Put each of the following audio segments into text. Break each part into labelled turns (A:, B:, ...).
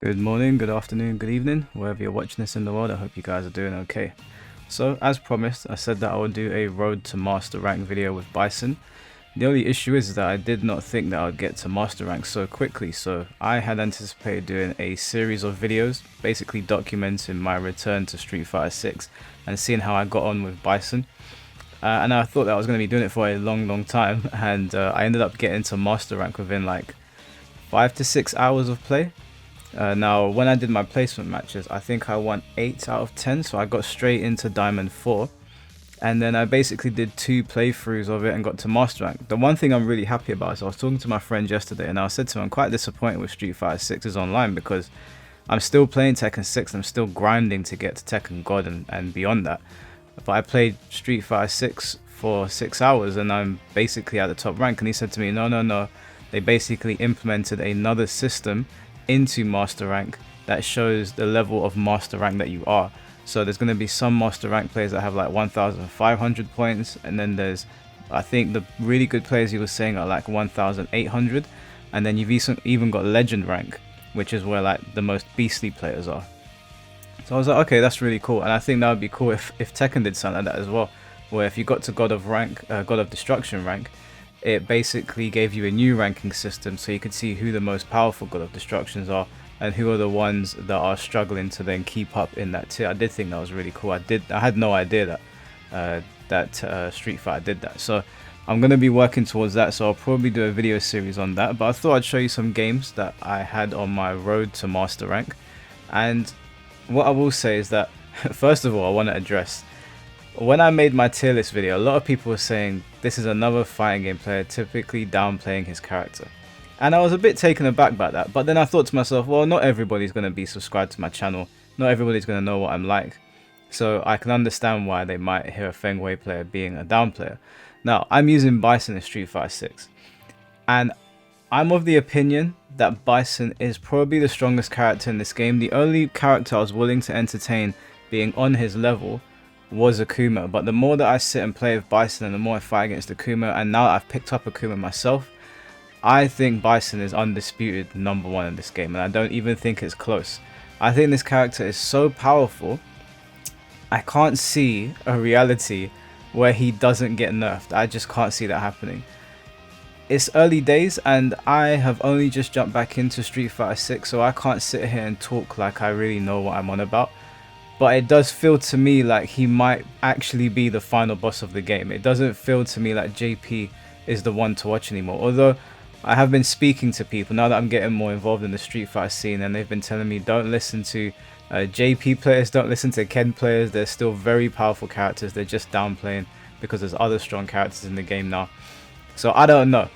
A: Good morning, good afternoon, good evening, wherever you're watching this in the world. I hope you guys are doing okay. So, as promised, I said that I would do a Road to Master Rank video with Bison. The only issue is that I did not think that I would get to Master Rank so quickly, so I had anticipated doing a series of videos, basically documenting my return to Street Fighter 6 and seeing how I got on with Bison. And I thought that I was going to be doing it for a long time, and I ended up getting to Master Rank within like 5 to 6 hours of play. Now, when I did my placement matches, I think I won 8 out of 10, so I got straight into Diamond 4. And then I basically did 2 playthroughs of it and got to Master Rank. The one thing I'm really happy about is I was talking to my friend yesterday and I said to him I'm quite disappointed with Street Fighter 6's online because I'm still playing Tekken 6, I'm still grinding to get to Tekken God and beyond that. But I played Street Fighter 6 for 6 hours and I'm basically at the top rank. And he said to me, no, they basically implemented another system into Master Rank that shows the level of Master Rank that you are. So there's going to be some Master Rank players that have like 1,500 points, and then there's, I think the really good players he was saying are like 1,800, and then you've even got Legend Rank, which is where like the most beastly players are. So I was like, okay, that's really cool, and I think that would be cool if Tekken did something like that as well, where if you got to God of Destruction rank, it basically gave you a new ranking system so you could see who the most powerful God of Destructions are and who are the ones that are struggling to then keep up in that tier. I did think that was really cool. I had no idea that Street Fighter did that. So I'm going to be working towards that, so I'll probably do a video series on that. But I thought I'd show you some games that I had on my road to Master Rank. And what I will say is that, first of all, I want to address, when I made my tier list video, a lot of people were saying this is another fighting game player typically downplaying his character. And I was a bit taken aback by that, but then I thought to myself, well, not everybody's going to be subscribed to my channel, not everybody's going to know what I'm like, so I can understand why they might hear a Feng Wei player being a down player. Now, I'm using Bison in Street Fighter 6, and I'm of the opinion that Bison is probably the strongest character in this game. The only character I was willing to entertain being on his level was Akuma, but the more that I sit and play with Bison and the more I fight against Akuma, and now I've picked up Akuma myself, I think Bison is undisputed #1 in this game, and I don't even think it's close. I think this character is so powerful, I can't see a reality where he doesn't get nerfed. I just can't see that happening. It's early days and I have only just jumped back into Street Fighter 6, so I can't sit here and talk like I really know what I'm on about. But it does feel to me like he might actually be the final boss of the game. It doesn't feel to me like JP is the one to watch anymore. Although I have been speaking to people now that I'm getting more involved in the Street Fighter scene, and they've been telling me don't listen to JP players, don't listen to Ken players. They're still very powerful characters. They're just downplaying because there's other strong characters in the game now. So I don't know.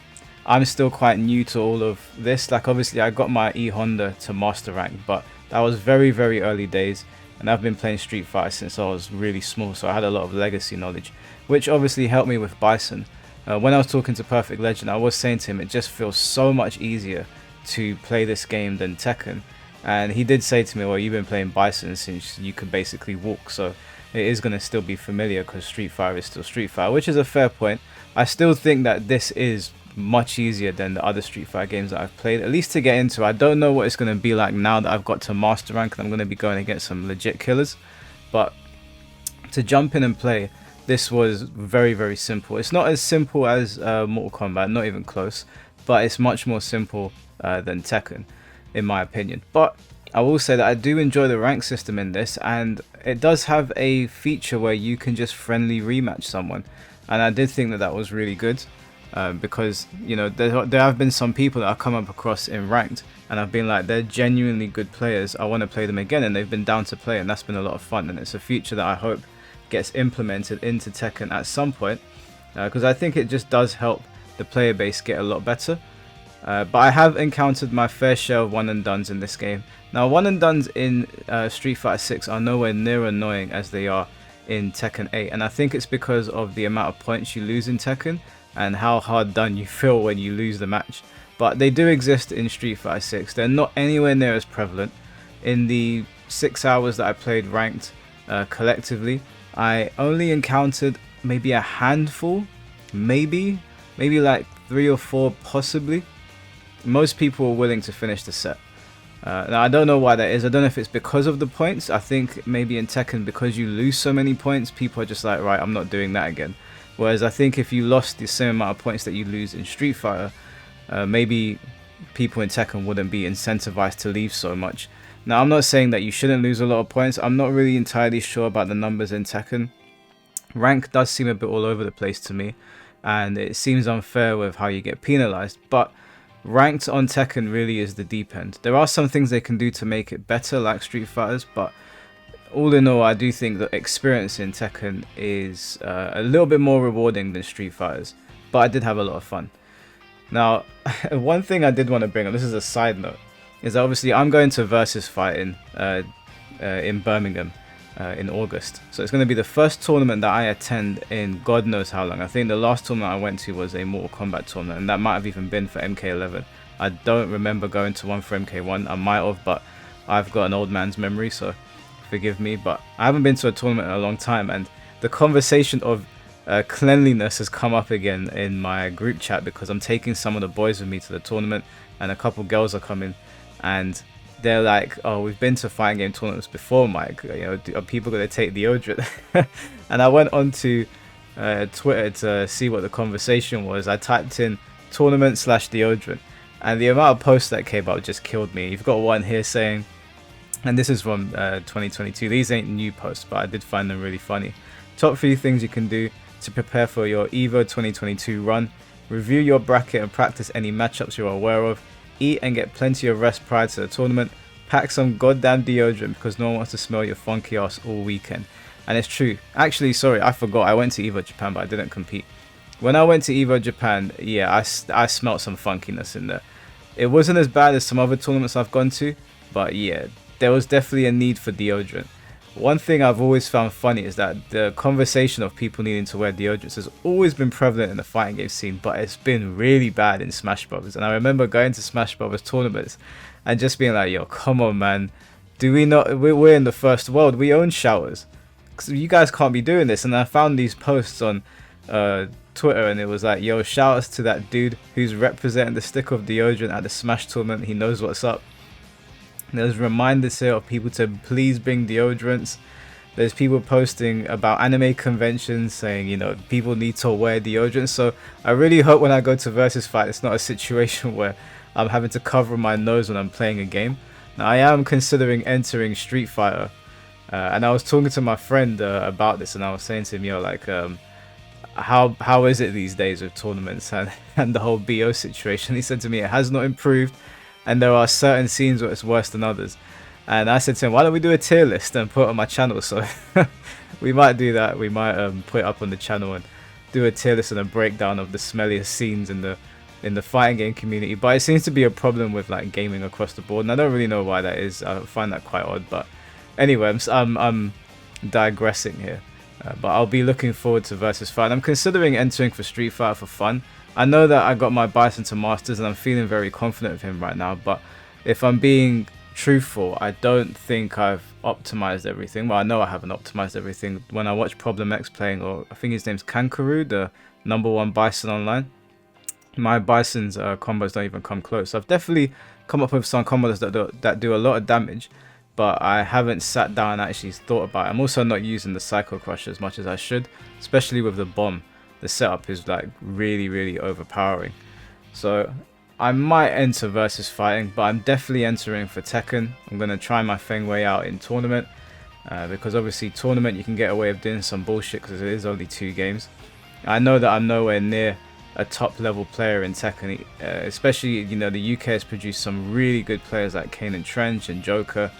A: I'm still quite new to all of this. Like, obviously I got my E Honda to Master Rank, but that was very early days. And I've been playing Street Fighter since I was really small, so I had a lot of legacy knowledge, which obviously helped me with Bison. When I was talking to Perfect Legend, I was saying to him it just feels so much easier to play this game than Tekken. And he did say to me, well, you've been playing Bison since you could basically walk, so it is going to still be familiar because Street Fighter is still Street Fighter, which is a fair point. I still think that this is much easier than the other Street Fighter games that I've played, at least to get into. I don't know what it's going to be like now that I've got to Master Rank and I'm going to be going against some legit killers, but to jump in and play, this was very simple. It's not as simple as Mortal Kombat, not even close, but it's much more simple than Tekken in my opinion. But I will say that I do enjoy the rank system in this, and it does have a feature where you can just friendly rematch someone, and I did think that that was really good. Because, you know, there have been some people that I've come up across in ranked and I've been like, they're genuinely good players, I want to play them again, and they've been down to play, and that's been a lot of fun. And it's a feature that I hope gets implemented into Tekken at some point, because I think it just does help the player base get a lot better. But I have encountered my fair share of one and dones in this game. Now, one and dones in Street Fighter 6 are nowhere near annoying as they are in Tekken 8, and I think it's because of the amount of points you lose in Tekken and how hard done you feel when you lose the match. But they do exist in Street Fighter 6. They're not anywhere near as prevalent. In the 6 hours that I played ranked collectively, I only encountered maybe a handful, maybe like 3 or 4 possibly. Most people were willing to finish the set. Now I don't know why that is. I don't know if it's because of the points. I think maybe in Tekken, because you lose so many points, people are just like, right, I'm not doing that again. Whereas I think if you lost the same amount of points that you lose in Street Fighter, maybe people in Tekken wouldn't be incentivized to leave so much. Now I'm not saying that you shouldn't lose a lot of points. I'm not really entirely sure about the numbers in Tekken. Rank does seem a bit all over the place to me, and it seems unfair with how you get penalized, but ranked on Tekken really is the deep end. There are some things they can do to make it better, like Street Fighters, but all in all, I do think that experience in Tekken is a little bit more rewarding than Street Fighters, but I did have a lot of fun. Now, one thing I did want to bring up, this is a side note, is that obviously I'm going to Versus fighting in Birmingham in August. So it's going to be the first tournament that I attend in God knows how long. I think the last tournament I went to was a Mortal Kombat tournament, and that might have even been for MK11. I don't remember going to one for MK1. I might have, but I've got an old man's memory, so forgive me. But I haven't been to a tournament in a long time, and the conversation of cleanliness has come up again in my group chat because I'm taking some of the boys with me to the tournament, and a couple girls are coming, and they're like, oh, we've been to fighting game tournaments before, Mike. You know, are people going to take deodorant? And I went on to Twitter to see what the conversation was. I typed in tournament/deodorant, and the amount of posts that came out just killed me. You've got one here saying, and this is from 2022. These ain't new posts, but I did find them really funny. Top 3 things you can do to prepare for your EVO 2022 run. Review your bracket and practice any matchups you're aware of. Eat and get plenty of rest prior to the tournament. Pack some goddamn deodorant because no one wants to smell your funky ass all weekend. And it's true. Actually, sorry, I forgot. I went to EVO Japan, but I didn't compete. When I went to EVO Japan, yeah, I smelt some funkiness in there. It wasn't as bad as some other tournaments I've gone to, but yeah, there was definitely a need for deodorant. One thing I've always found funny is that the conversation of people needing to wear deodorants has always been prevalent in the fighting game scene, but it's been really bad in Smash Brothers. And I remember going to Smash Brothers tournaments and just being like, yo, come on, man. Do we not? We're in the first world. We own showers. You guys can't be doing this. And I found these posts on Twitter, and it was like, yo, shout outs to that dude who's representing the stick of deodorant at the Smash tournament. He knows what's up. There's reminders here of people to please bring deodorants. There's people posting about anime conventions saying, you know, people need to wear deodorants. So I really hope when I go to Versus Fight, it's not a situation where I'm having to cover my nose when I'm playing a game. Now, I am considering entering Street Fighter. And I was talking to my friend about this, and I was saying to him, you know, like, how is it these days with tournaments and the whole BO situation? He said to me, it has not improved. And there are certain scenes where it's worse than others. And I said to him, why don't we do a tier list and put it on my channel? So we might do that. We might put it up on the channel and do a tier list and a breakdown of the smelliest scenes in the fighting game community. But it seems to be a problem with like gaming across the board, and I don't really know why that is. I find that quite odd. But anyway, I'm digressing here. But I'll be looking forward to Versus Fight. I'm considering entering for Street Fighter for fun. I know that I got my Bison to Masters and I'm feeling very confident of him right now, but if I'm being truthful, I don't think I've optimized everything. Well, I know I haven't optimized everything. When I watch Problem X playing, or I think his name's Kankaroo, the #1 Bison online, my Bison's combos don't even come close. So I've definitely come up with some combos that do a lot of damage, but I haven't sat down and actually thought about it. I'm also not using the Psycho Crusher as much as I should, especially with the bomb. The setup is like really overpowering. So I might enter Versus Fighting, but I'm definitely entering for Tekken. I'm going to try my Feng Wei out in tournament, because obviously tournament you can get away with doing some bullshit because it is only 2 games. I know that I'm nowhere near a top level player in Tekken, especially, you know, the UK has produced some really good players like Kane and Trench and Joker,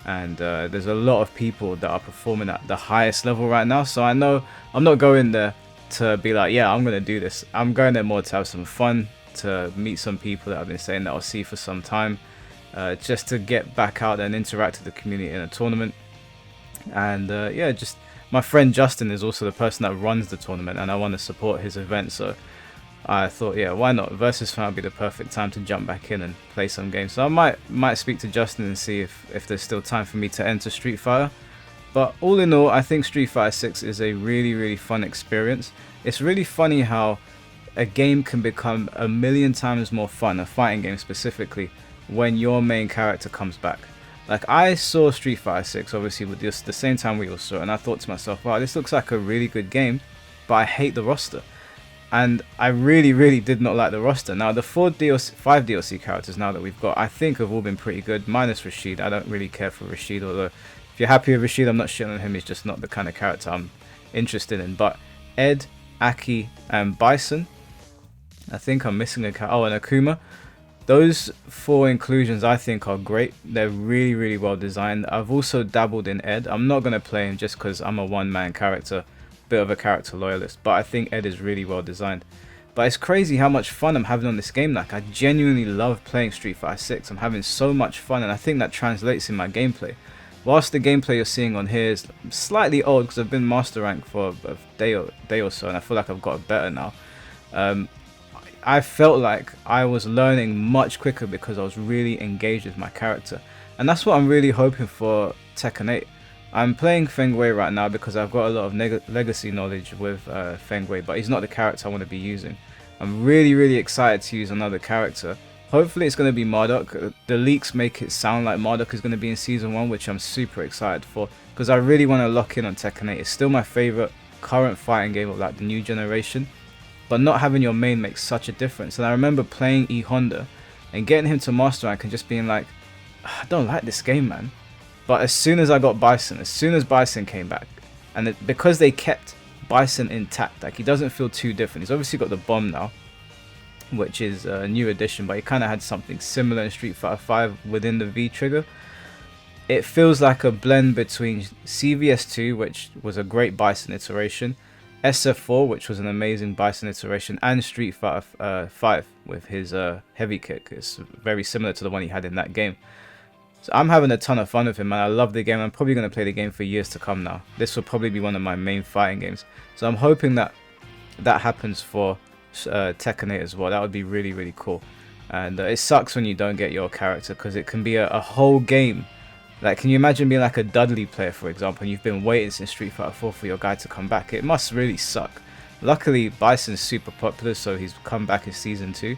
A: and there's a lot of people that are performing at the highest level right now. So I know I'm not going there to be like, yeah, I'm gonna do this. I'm going there more to have some fun, to meet some people that I've been saying that I'll see for some time, just to get back out there and interact with the community in a tournament. And yeah, just my friend Justin is also the person that runs the tournament, and I want to support his event, so I thought, yeah, why not? Versus Fight would be the perfect time to jump back in and play some games. So I might speak to Justin and see if there's still time for me to enter Street Fighter. But all in all, I think Street Fighter 6 is a really fun experience. It's really funny how a game can become a million times more fun, a fighting game specifically, when your main character comes back. Like, I saw Street Fighter 6 obviously with this the same time we all saw it, and I thought to myself, wow, this looks like a really good game, but I hate the roster. And I really did not like the roster. Now the 5 DLC characters now that we've got, I think have all been pretty good, minus Rashid. I don't really care for Rashid, although if you're happy with Rashid, I'm not shitting on him. He's just not the kind of character I'm interested in. But Ed, Aki, and Bison, I think I'm missing a character. Oh, and Akuma. Those 4 inclusions I think are great. They're really well designed. I've also dabbled in Ed. I'm not going to play him just because I'm a one-man character, bit of a character loyalist, but I think Ed is really well designed. But it's crazy how much fun I'm having on this game. Like, I genuinely love playing Street Fighter 6. I'm having so much fun, and I think that translates in my gameplay. Whilst the gameplay you're seeing on here is slightly old because I've been master rank for a day or so, and I feel like I've got better now. I felt like I was learning much quicker because I was really engaged with my character, and that's what I'm really hoping for Tekken 8. I'm playing Feng Wei right now because I've got a lot of legacy knowledge with Feng Wei, but he's not the character I want to be using. I'm really excited to use another character. Hopefully it's going to be Marduk. The leaks make it sound like Marduk is going to be in Season 1, which I'm super excited for, because I really want to lock in on Tekken 8. It's still my favourite current fighting game of like the new generation, but not having your main makes such a difference. And I remember playing E Honda and getting him to master rank and just being like, I don't like this game, man. But as soon as I got Bison, as soon as Bison came back, and because they kept Bison intact, like, he doesn't feel too different. He's obviously got the bomb now, which is a new addition, but he kind of had something similar in Street Fighter 5 within the V trigger. It feels like a blend between CVS2, which was a great Bison iteration, SF4, which was an amazing Bison iteration, and Street Fighter 5 with his heavy kick. It's very similar to the one he had in that game. So I'm having a ton of fun with him, and I love the game. I'm probably going to play the game for years to come now. This will probably be one of my main fighting games. So I'm hoping that that happens for Tekken 8 as well. That would be really cool. And it sucks when you don't get your character, because it can be a whole game. Like, can you imagine being like a Dudley player, for example, and you've been waiting since Street Fighter 4 for your guy to come back? It must really suck. Luckily, Bison's super popular, so he's come back in Season 2.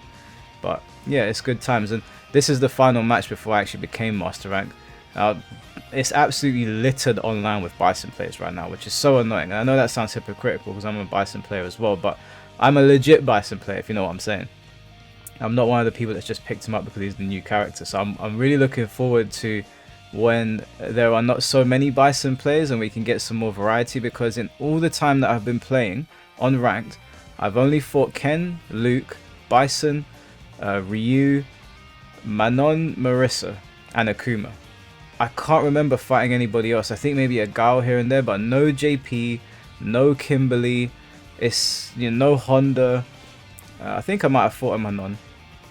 A: But yeah, it's good times. And this is the final match before I actually became Master Rank. It's absolutely littered online with Bison players right now, which is so annoying. And I know that sounds hypocritical because I'm a Bison player as well, but I'm a legit Bison player, if you know what I'm saying. I'm not one of the people that's just picked him up because he's the new character. So I'm really looking forward to when there are not so many Bison players and we can get some more variety, because in all the time that I've been playing on Ranked, I've only fought Ken, Luke, Bison, Ryu, Manon, Marissa, and Akuma. I can't remember fighting anybody else. I think maybe a Gao here and there, but no JP, no Kimberly, it's, you know, no Honda. I think I might have fought a Manon,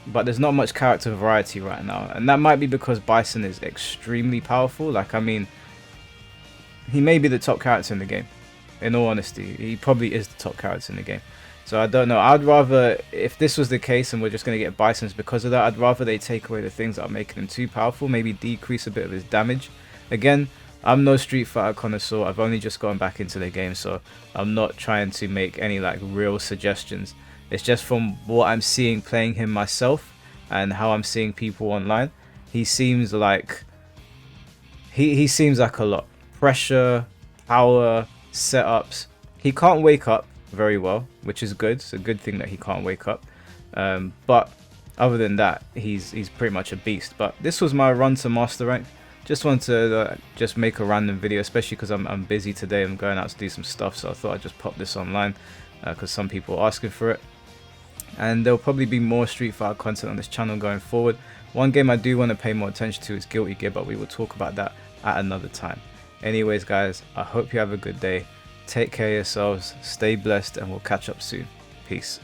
A: but there's not much character variety right now, and that might be because Bison is extremely powerful. Like, I mean, he may be the top character in the game. In all honesty, he probably is the top character in the game. So I don't know. I'd rather, if this was the case and we're just going to get Bisons because of that, I'd rather they take away the things that are making him too powerful, maybe decrease a bit of his damage. Again, I'm no Street Fighter connoisseur. I've only just gotten back into the game, so I'm not trying to make any like real suggestions. It's just from what I'm seeing playing him myself and how I'm seeing people online. He seems like he seems like a lot. Pressure, power, setups. He can't wake up very well, which is good. It's a good thing that he can't wake up. But other than that, he's pretty much a beast. But this was my run to Master Rank. Just wanted to just make a random video, especially because I'm busy today. I'm going out to do some stuff, so I thought I'd just pop this online because some people are asking for it. And there'll probably be more Street Fighter content on this channel going forward. One game I do want to pay more attention to is Guilty Gear, but we will talk about that at another time. Anyways, guys, I hope you have a good day. Take care of yourselves, stay blessed, and we'll catch up soon. Peace.